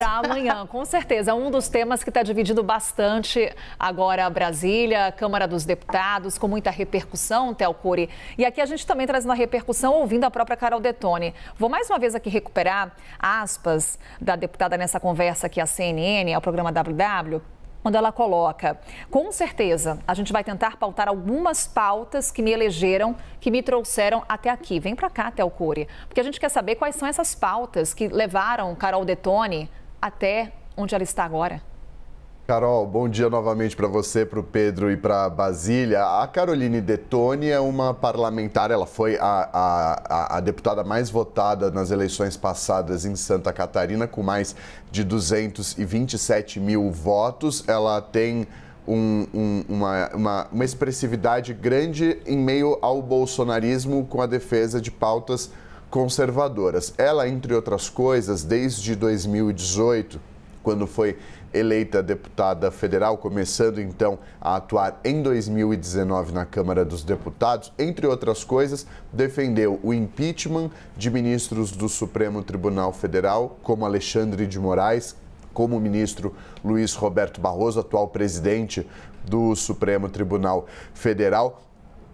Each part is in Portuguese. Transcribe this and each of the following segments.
Amanhã, com certeza, um dos temas que está dividindo bastante agora Brasília, Câmara dos Deputados, com muita repercussão, Théo Cury. E aqui a gente também traz uma repercussão ouvindo a própria Carol Detoni. Vou mais uma vez aqui recuperar aspas da deputada nessa conversa aqui à CNN, ao programa WW, quando ela coloca: com certeza, a gente vai tentar pautar algumas pautas que me elegeram, que me trouxeram até aqui. Vem para cá, Théo Cury, porque a gente quer saber quais são essas pautas que levaram Carol Detoni até onde ela está agora. Carol, bom dia novamente para você, para o Pedro e para a Basília. A Caroline Detoni é uma parlamentar, ela foi a deputada mais votada nas eleições passadas em Santa Catarina, com mais de 227 mil votos. Ela tem uma expressividade grande em meio ao bolsonarismo, com a defesa de pautas conservadoras. Ela, entre outras coisas, desde 2018, quando foi eleita deputada federal, começando então a atuar em 2019 na Câmara dos Deputados, entre outras coisas, defendeu o impeachment de ministros do Supremo Tribunal Federal, como Alexandre de Moraes, como o ministro Luiz Roberto Barroso, atual presidente do Supremo Tribunal Federal.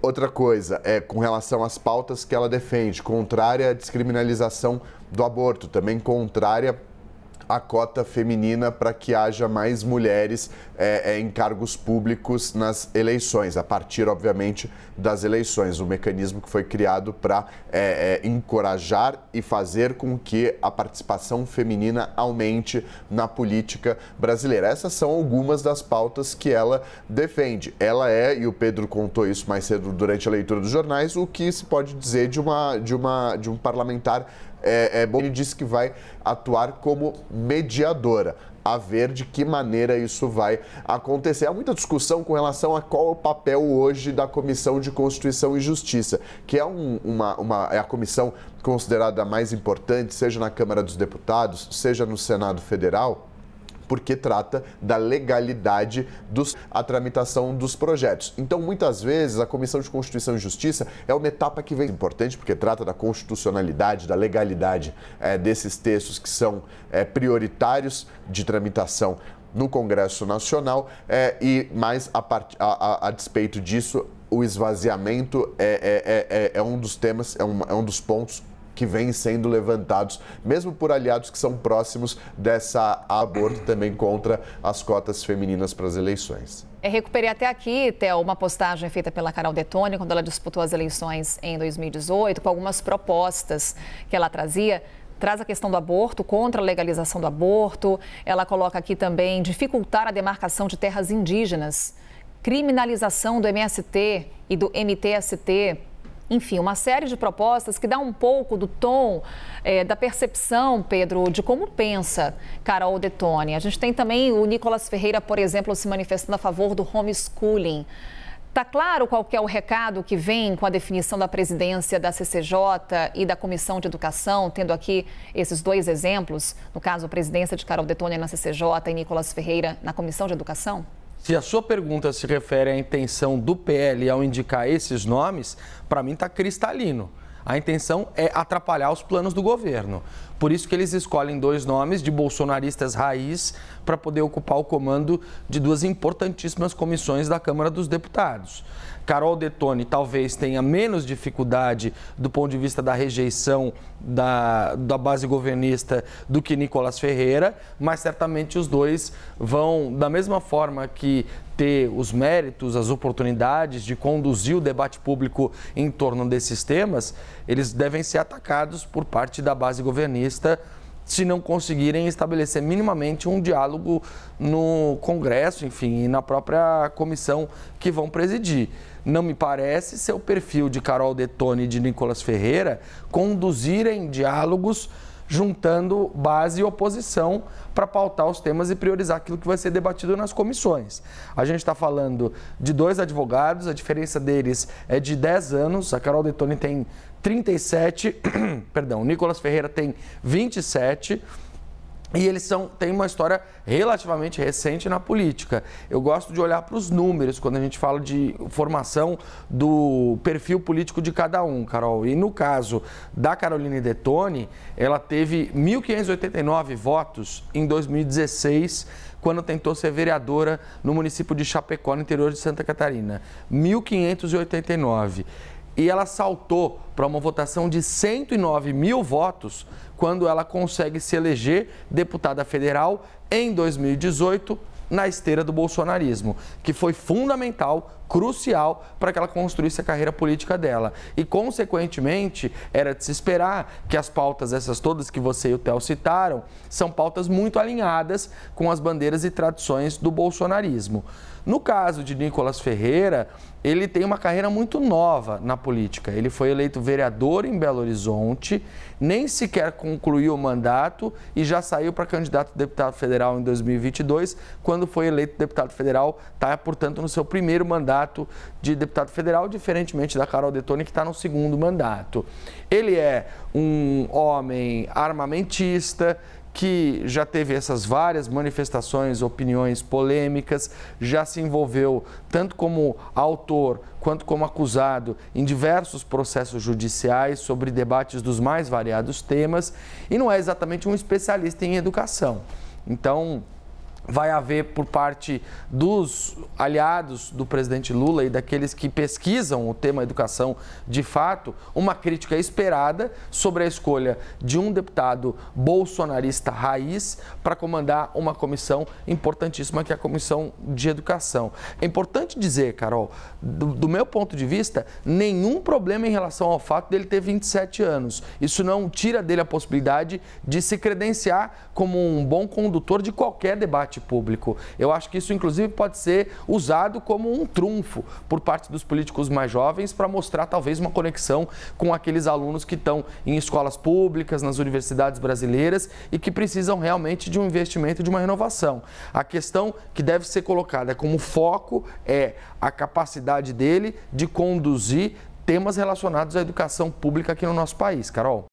Outra coisa é com relação às pautas que ela defende, contrária à descriminalização do aborto, também contrária à cota feminina para que haja mais mulheres em cargos públicos nas eleições, a partir, obviamente, das eleições. Um mecanismo que foi criado para encorajar e fazer com que a participação feminina aumente na política brasileira. Essas são algumas das pautas que ela defende. Ela é, e o Pedro contou isso mais cedo durante a leitura dos jornais, o que se pode dizer de um parlamentar bom. Ele disse que vai atuar como mediadora, a ver de que maneira isso vai acontecer. Há muita discussão com relação a qual é o papel hoje da Comissão de Constituição e Justiça, que é é a comissão considerada a mais importante, seja na Câmara dos Deputados, seja no Senado Federal, porque trata da legalidade a tramitação dos projetos. Então, muitas vezes, a Comissão de Constituição e Justiça é uma etapa que vem importante, porque trata da constitucionalidade, da legalidade desses textos que são prioritários de tramitação no Congresso Nacional, e mais a despeito disso, o esvaziamento é um dos temas, é um dos pontos que vêm sendo levantados, mesmo por aliados que são próximos dessa aborto, também contra as cotas femininas para as eleições. Recuperei até aqui, Théo, uma postagem feita pela Carol Detoni, quando ela disputou as eleições em 2018, com algumas propostas que ela trazia. Traz a questão do aborto, contra a legalização do aborto. Ela coloca aqui também dificultar a demarcação de terras indígenas, criminalização do MST e do MTST. Enfim, uma série de propostas que dá um pouco do tom, da percepção, Pedro, de como pensa Carol Detoni. A gente tem também o Nicolas Ferreira, por exemplo, se manifestando a favor do homeschooling. Está claro qual que é o recado que vem com a definição da presidência da CCJ e da Comissão de Educação, tendo aqui esses dois exemplos, no caso, a presidência de Carol Detoni na CCJ e Nicolas Ferreira na Comissão de Educação? Se a sua pergunta se refere à intenção do PL ao indicar esses nomes, para mim está cristalino. A intenção é atrapalhar os planos do governo. Por isso que eles escolhem dois nomes de bolsonaristas raiz para poder ocupar o comando de duas importantíssimas comissões da Câmara dos Deputados. Carol Detoni talvez tenha menos dificuldade do ponto de vista da rejeição da base governista do que Nicolas Ferreira, mas certamente os dois vão, da mesma forma que ter os méritos, as oportunidades de conduzir o debate público em torno desses temas, eles devem ser atacados por parte da base governista se não conseguirem estabelecer minimamente um diálogo no Congresso, enfim, e na própria comissão que vão presidir. Não me parece ser o perfil de Carol Detoni e de Nicolas Ferreira conduzirem diálogos juntando base e oposição para pautar os temas e priorizar aquilo que vai ser debatido nas comissões. A gente está falando de dois advogados, a diferença deles é de 10 anos, a Carol Detoni tem 37, perdão, o Nicolas Ferreira tem 27, E eles têm uma história relativamente recente na política. Eu gosto de olhar para os números quando a gente fala de formação do perfil político de cada um, Carol. E no caso da Caroline Detoni, ela teve 1.589 votos em 2016, quando tentou ser vereadora no município de Chapecó, no interior de Santa Catarina. 1.589. E ela saltou para uma votação de 109 mil votos quando ela consegue se eleger deputada federal em 2018 na esteira do bolsonarismo, que foi fundamental, crucial para que ela construísse a carreira política dela. E, consequentemente, era de se esperar que as pautas, essas todas que você e o Theo citaram, são pautas muito alinhadas com as bandeiras e tradições do bolsonarismo. No caso de Nicolas Ferreira, ele tem uma carreira muito nova na política. Ele foi eleito vereador em Belo Horizonte, nem sequer concluiu o mandato e já saiu para candidato a deputado federal em 2022, quando foi eleito deputado federal, está, portanto, no seu primeiro mandato de deputado federal, diferentemente da Carol Detoni, que está no segundo mandato. Ele é um homem armamentista, que já teve essas várias manifestações, opiniões polêmicas, já se envolveu tanto como autor quanto como acusado em diversos processos judiciais sobre debates dos mais variados temas e não é exatamente um especialista em educação. Então, vai haver por parte dos aliados do presidente Lula e daqueles que pesquisam o tema educação de fato, uma crítica esperada sobre a escolha de um deputado bolsonarista raiz para comandar uma comissão importantíssima que é a Comissão de Educação. É importante dizer, Carol, do meu ponto de vista, nenhum problema em relação ao fato dele ter 27 anos. Isso não tira dele a possibilidade de se credenciar como um bom condutor de qualquer debate público. Eu acho que isso, inclusive, pode ser usado como um trunfo por parte dos políticos mais jovens para mostrar, talvez, uma conexão com aqueles alunos que estão em escolas públicas, nas universidades brasileiras e que precisam realmente de um investimento, de uma renovação. A questão que deve ser colocada como foco é a capacidade dele de conduzir temas relacionados à educação pública aqui no nosso país. Carol.